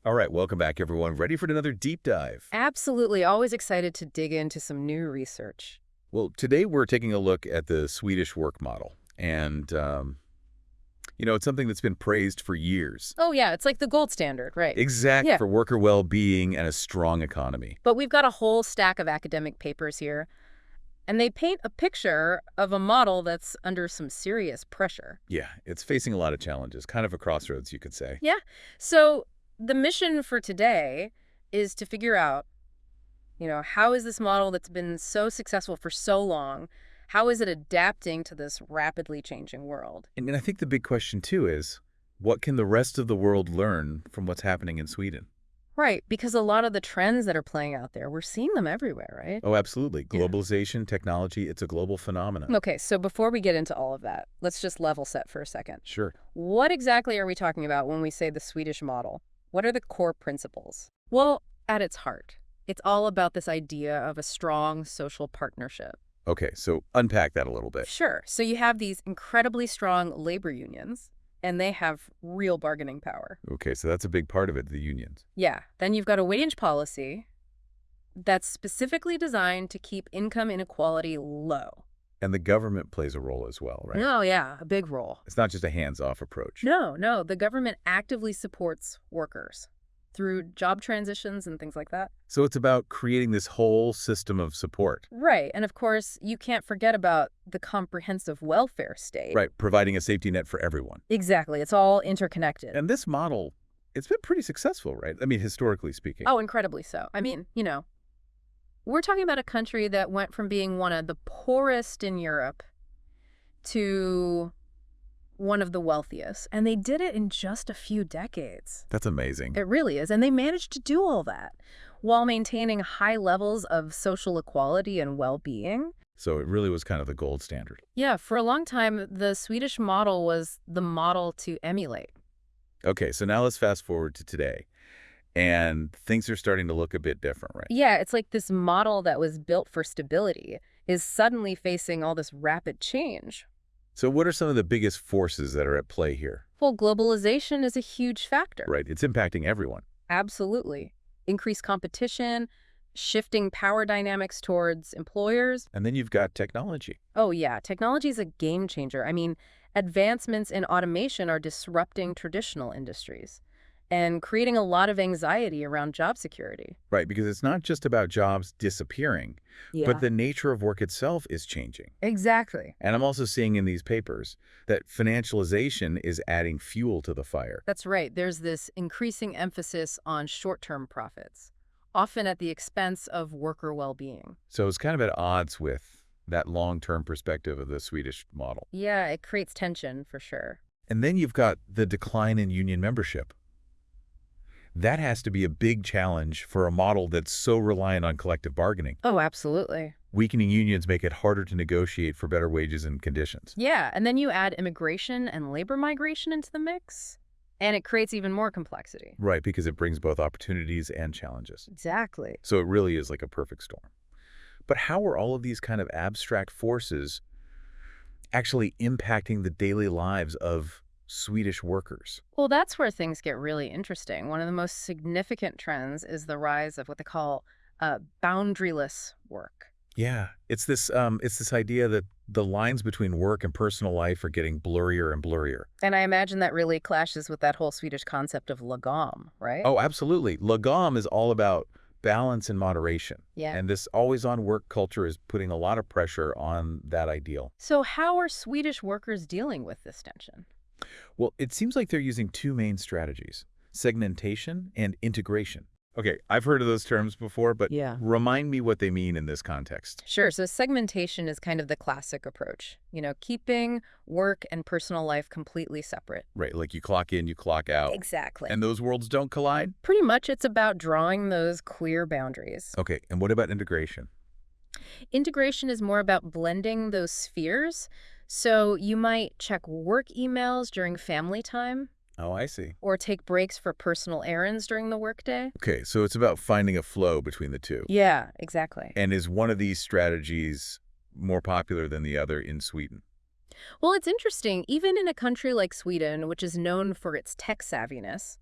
All right, welcome back, everyone. Ready for another deep dive? Absolutely. Always excited to dig into some new research. Well, today we're taking a look at the Swedish work model. And, it's something that's been praised for years. Oh, yeah, it's like the gold standard, right? Exact Yeah. for worker well-being and a strong economy. But we've got a whole stack of academic papers here, and they paint a picture of a model that's under some serious pressure. Yeah, it's facing a lot of challenges, kind of a crossroads, you could say. Yeah. So the mission for today is to figure out, how is this model that's been so successful for so long, how is it adapting to this rapidly changing world? And I think the big question, too, is what can the rest of the world learn from what's happening in Sweden? Right, because a lot of the trends that are playing out there, we're seeing them everywhere, right? Oh, absolutely. Yeah. Globalization, technology, it's a global phenomenon. Okay, so before we get into all of that, let's just level set for a second. Sure. What exactly are we talking about when we say the Swedish model? What are the core principles? Well, at its heart, it's all about this idea of a strong social partnership. Okay, so unpack that a little bit. Sure, so you have these incredibly strong labor unions, and they have real bargaining power. Okay, so that's a big part of it, the unions. Yeah, then you've got a wage policy that's specifically designed to keep income inequality low. And the government plays a role as well, right? Oh, yeah, a big role. It's not just a hands-off approach. No, the government actively supports workers through job transitions and things like that. So it's about creating this whole system of support. Right, and of course, you can't forget about the comprehensive welfare state. Right, providing a safety net for everyone. Exactly, it's all interconnected. And this model, it's been pretty successful, right? I mean, historically speaking. Oh, incredibly so. I mean, we're talking about a country that went from being one of the poorest in Europe to one of the wealthiest, and they did it in just a few decades. That's amazing. It really is, and they managed to do all that while maintaining high levels of social equality and well-being. So it really was kind of the gold standard. Yeah, for a long time, the Swedish model was the model to emulate. Okay, so now let's fast forward to today. And things are starting to look a bit different, right? Yeah, it's like this model that was built for stability is suddenly facing all this rapid change. So what are some of the biggest forces that are at play here? Well, globalization is a huge factor. Right, it's impacting everyone. Absolutely. Increased competition, shifting power dynamics towards employers. And then you've got technology. Oh, yeah, technology is a game changer. I mean, advancements in automation are disrupting traditional industries and creating a lot of anxiety around job security. Right, because it's not just about jobs disappearing, but the nature of work itself is changing. Exactly. And I'm also seeing in these papers that financialization is adding fuel to the fire. That's right. There's this increasing emphasis on short-term profits, often at the expense of worker well-being. So it's kind of at odds with that long-term perspective of the Swedish model. Yeah, it creates tension for sure. And then you've got the decline in union membership. That has to be a big challenge for a model that's so reliant on collective bargaining. Oh, absolutely. Weakening unions make it harder to negotiate for better wages and conditions. Yeah, and then you add immigration and labor migration into the mix, and it creates even more complexity. Right, because it brings both opportunities and challenges. Exactly. So it really is like a perfect storm. But how are all of these kind of abstract forces actually impacting the daily lives of Swedish workers? Well, that's where things get really interesting. One of the most significant trends is the rise of what they call boundaryless work. Yeah, it's this idea that the lines between work and personal life are getting blurrier and blurrier. And I imagine that really clashes with that whole Swedish concept of lagom, right? Oh, absolutely. Lagom is all about balance and moderation. Yeah. And this always-on work culture is putting a lot of pressure on that ideal. So how are Swedish workers dealing with this tension? Well, it seems like they're using two main strategies: segmentation and integration. Okay, I've heard of those terms before, but Yeah. remind me what they mean in this context. Sure. So segmentation is kind of the classic approach, keeping work and personal life completely separate. Right, like you clock in, you clock out. Exactly. And those worlds don't collide? Pretty much it's about drawing those clear boundaries. Okay, and what about integration? Integration is more about blending those spheres. So you might check work emails during family time Oh, I see. or take breaks for personal errands during the workday. Okay, so it's about finding a flow between the two. Yeah, exactly. And is one of these strategies more popular than the other in Sweden? Well, it's interesting. Even in a country like Sweden, which is known for its tech savviness,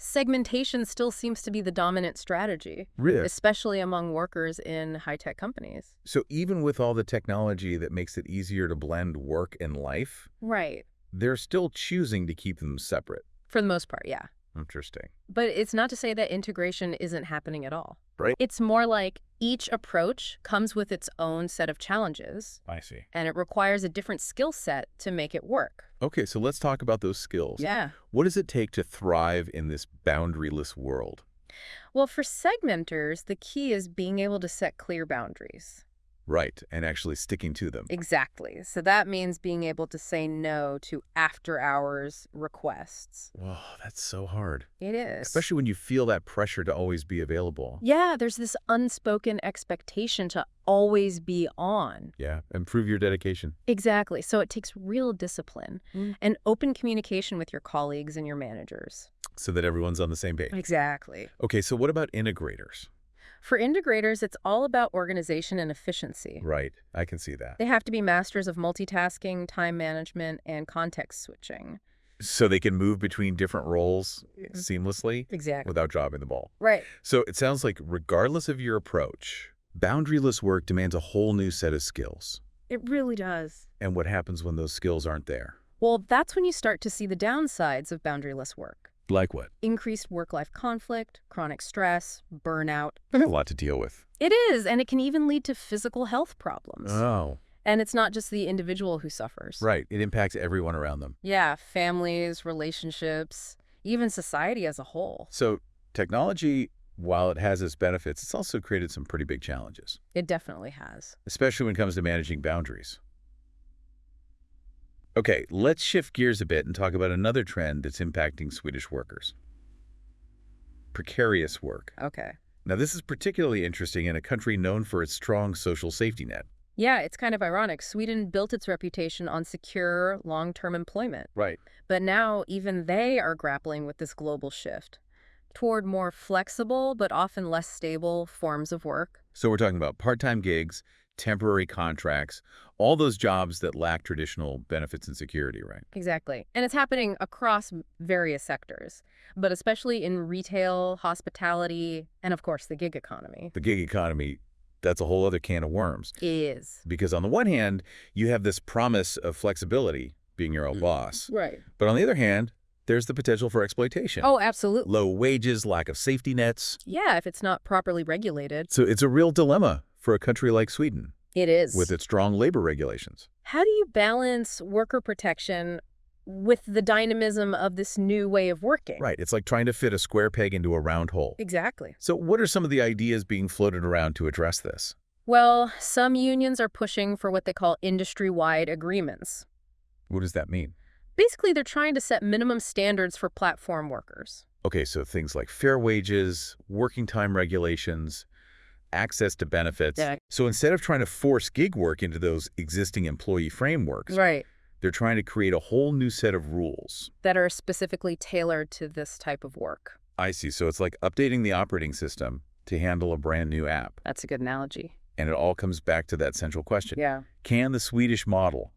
Segmentation still seems to be the dominant strategy, Really? especially among workers in high-tech companies. So even with all the technology that makes it easier to blend work and life, Right. they're still choosing to keep them separate. For the most part, yeah. Interesting. But it's not to say that integration isn't happening at all. Right. It's more like each approach comes with its own set of challenges, I see. and it requires a different skill set to make it work. Okay, so let's talk about those skills. Yeah. What does it take to thrive in this boundaryless world? Well, for segmenters, the key is being able to set clear boundaries. Right, and actually sticking to them. Exactly. So that means being able to say no to after-hours requests. Whoa, that's so hard. It is. Especially when you feel that pressure to always be available. Yeah, there's this unspoken expectation to always be on. Yeah, improve your dedication. Exactly. So it takes real discipline and open communication with your colleagues and your managers. So that everyone's on the same page. Exactly. Okay, so what about integrators? For integrators, it's all about organization and efficiency. Right, I can see that. They have to be masters of multitasking, time management, and context switching. So they can move between different roles seamlessly Exactly. without dropping the ball. Right. So it sounds like regardless of your approach, boundaryless work demands a whole new set of skills. It really does. And what happens when those skills aren't there? Well, that's when you start to see the downsides of boundaryless work. Like what? Increased work-life conflict, chronic stress, burnout. A lot to deal with. It is, and it can even lead to physical health problems. Oh, And it's not just the individual who suffers. right. It impacts everyone around them. Yeah, families, relationships, even society as a whole. So technology, while it has its benefits, it's also created some pretty big challenges, It definitely has. especially when it comes to managing boundaries. Okay, let's shift gears a bit and talk about another trend that's impacting Swedish workers. Precarious work. Okay. Now, this is particularly interesting in a country known for its strong social safety net. Yeah, it's kind of ironic. Sweden built its reputation on secure, long-term employment. Right. But now even they are grappling with this global shift toward more flexible but often less stable forms of work. So we're talking about part-time gigs, temporary contracts, all those jobs that lack traditional benefits and security, right? Exactly. And it's happening across various sectors, but especially in retail, hospitality, and of course the gig economy. The gig economy, that's a whole other can of worms. Is. Because on the one hand, you have this promise of flexibility, being your own boss. Right. But on the other hand, there's the potential for exploitation. Oh, absolutely. Low wages, lack of safety nets. Yeah, if it's not properly regulated. So it's a real dilemma for a country like Sweden It is. with its strong labor regulations. How do you balance worker protection with the dynamism of this new way of working? Right. It's like trying to fit a square peg into a round hole. Exactly. So what are some of the ideas being floated around to address this? Well, some unions are pushing for what they call industry-wide agreements. What does that mean? Basically, they're trying to set minimum standards for platform workers. Okay, so things like fair wages, working time regulations, access to benefits. Yeah. So instead of trying to force gig work into those existing employee frameworks, Right. they're trying to create a whole new set of rules. That are specifically tailored to this type of work. I see. So it's like updating the operating system to handle a brand new app. That's a good analogy. And it all comes back to that central question. Yeah. Can the Swedish model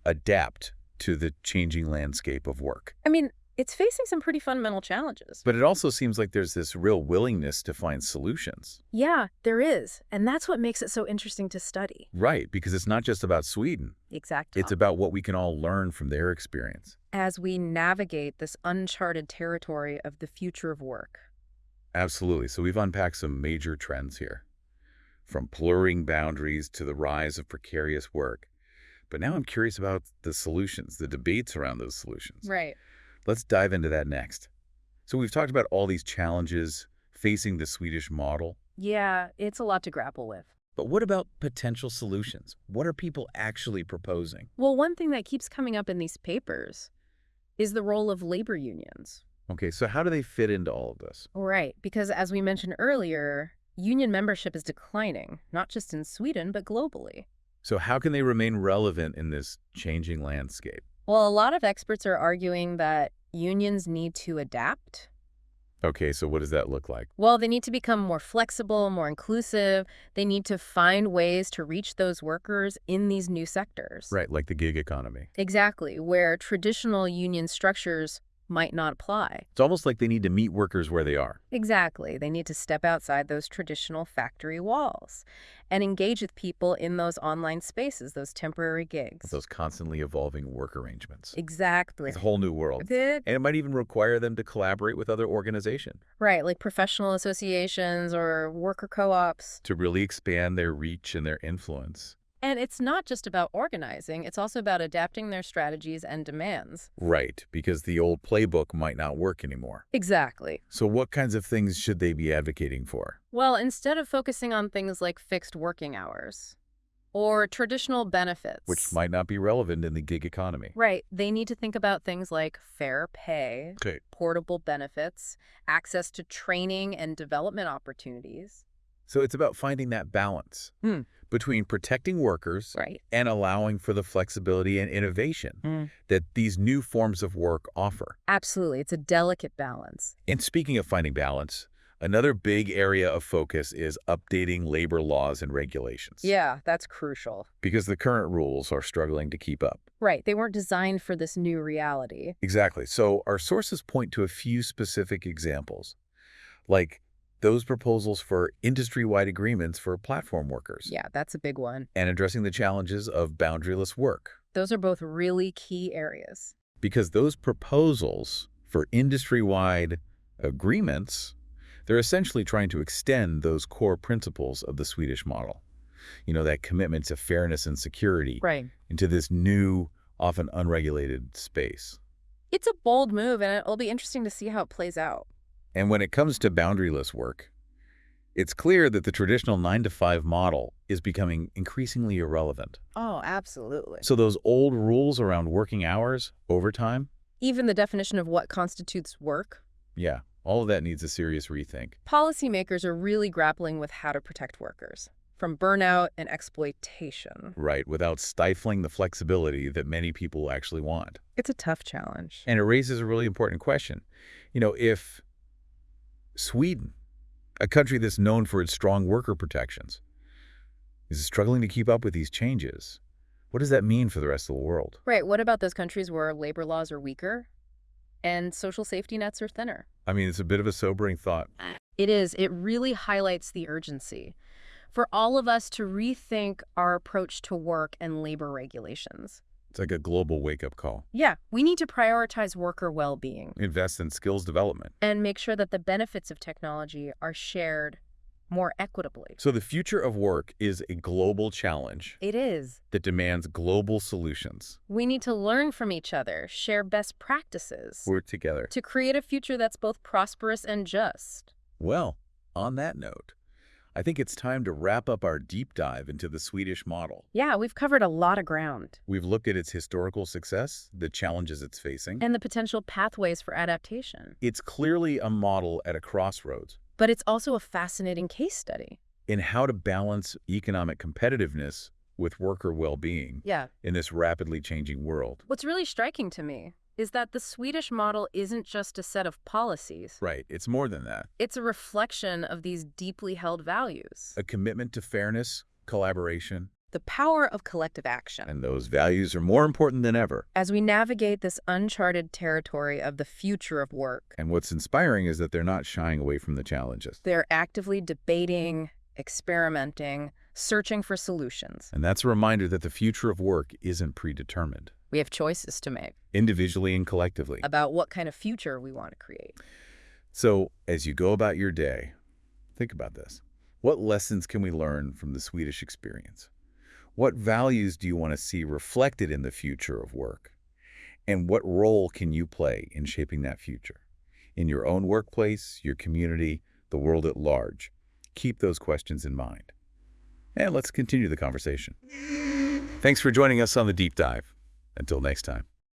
adapt to the changing landscape of work? I mean, it's facing some pretty fundamental challenges. But it also seems like there's this real willingness to find solutions. Yeah, there is. And that's what makes it so interesting to study. Right, because it's not just about Sweden. Exactly. It's about what we can all learn from their experience. As we navigate this uncharted territory of the future of work. Absolutely. So we've unpacked some major trends here, from blurring boundaries to the rise of precarious work. But now I'm curious about the solutions, the debates around those solutions. Right. Let's dive into that next. So we've talked about all these challenges facing the Swedish model. Yeah, it's a lot to grapple with. But what about potential solutions? What are people actually proposing? Well, one thing that keeps coming up in these papers is the role of labor unions. Okay, so how do they fit into all of this? Right, because as we mentioned earlier, union membership is declining, not just in Sweden, but globally. So how can they remain relevant in this changing landscape? Well, a lot of experts are arguing that unions need to adapt. Okay, so what does that look like? Well, they need to become more flexible, more inclusive. They need to find ways to reach those workers in these new sectors. Right, like the gig economy. Exactly, where traditional union structures might not apply. It's almost like they need to meet workers where they are. Exactly. They need to step outside those traditional factory walls and engage with people in those online spaces, those temporary gigs. Those constantly evolving work arrangements. Exactly. It's a whole new world. And it might even require them to collaborate with other organizations. Right, like professional associations or worker co-ops. To really expand their reach and their influence. And it's not just about organizing, it's also about adapting their strategies and demands. Right, because the old playbook might not work anymore. Exactly. So what kinds of things should they be advocating for? Well, instead of focusing on things like fixed working hours or traditional benefits, Which might not be relevant in the gig economy. right, they need to think about things like fair pay, Okay. portable benefits, access to training and development opportunities. So it's about finding that balance between protecting workers Right. and allowing for the flexibility and innovation that these new forms of work offer. Absolutely. It's a delicate balance. And speaking of finding balance, another big area of focus is updating labor laws and regulations. Yeah, that's crucial. Because the current rules are struggling to keep up. Right. They weren't designed for this new reality. Exactly. So our sources point to a few specific examples, like those proposals for industry-wide agreements for platform workers. Yeah, that's a big one. And addressing the challenges of boundaryless work. Those are both really key areas. Because those proposals for industry-wide agreements, they're essentially trying to extend those core principles of the Swedish model. You know, that commitment to fairness and security Right. into this new, often unregulated space. It's a bold move, and it'll be interesting to see how it plays out. And when it comes to boundaryless work, it's clear that the traditional 9-to-5 model is becoming increasingly irrelevant. Oh, absolutely. So those old rules around working hours, overtime, Even the definition of what constitutes work. yeah, all of that needs a serious rethink. Policymakers are really grappling with how to protect workers from burnout and exploitation. Right, without stifling the flexibility that many people actually want. It's a tough challenge. And it raises a really important question. You know, if Sweden, a country that's known for its strong worker protections, is struggling to keep up with these changes, what does that mean for the rest of the world? Right. What about those countries where labor laws are weaker and social safety nets are thinner? I mean, it's a bit of a sobering thought. It is. It really highlights the urgency for all of us to rethink our approach to work and labor regulations. It's like a global wake-up call. Yeah, we need to prioritize worker well-being Invest in skills development. and make sure that the benefits of technology are shared more equitably. So the future of work is a global challenge It is. that demands global solutions. We need to learn from each other, share best practices Work together. to create a future that's both prosperous and just. Well, on that note, I think it's time to wrap up our deep dive into the Swedish model. Yeah, we've covered a lot of ground. We've looked at its historical success, the challenges it's facing. And the potential pathways for adaptation. It's clearly a model at a crossroads But it's also a fascinating case study. in how to balance economic competitiveness with worker well-being Yeah. in this rapidly changing world. What's really striking to me is that the Swedish model isn't just a set of policies. Right, it's more than that. It's a reflection of these deeply held values. A commitment to fairness, collaboration, The power of collective action. and those values are more important than ever. As we navigate this uncharted territory of the future of work, And what's inspiring is that they're not shying away from the challenges. they're actively debating, experimenting, searching for solutions. And that's a reminder that the future of work isn't predetermined, We have choices to make individually and collectively. about what kind of future we want to create. So as you go about your day, think about this. What lessons can we learn from the Swedish experience? What values do you want to see reflected in the future of work? And what role can you play in shaping that future? In your own workplace, your community, the world at large. Keep those questions in mind. And let's continue the conversation. Thanks for joining us on the Deep Dive. Until next time.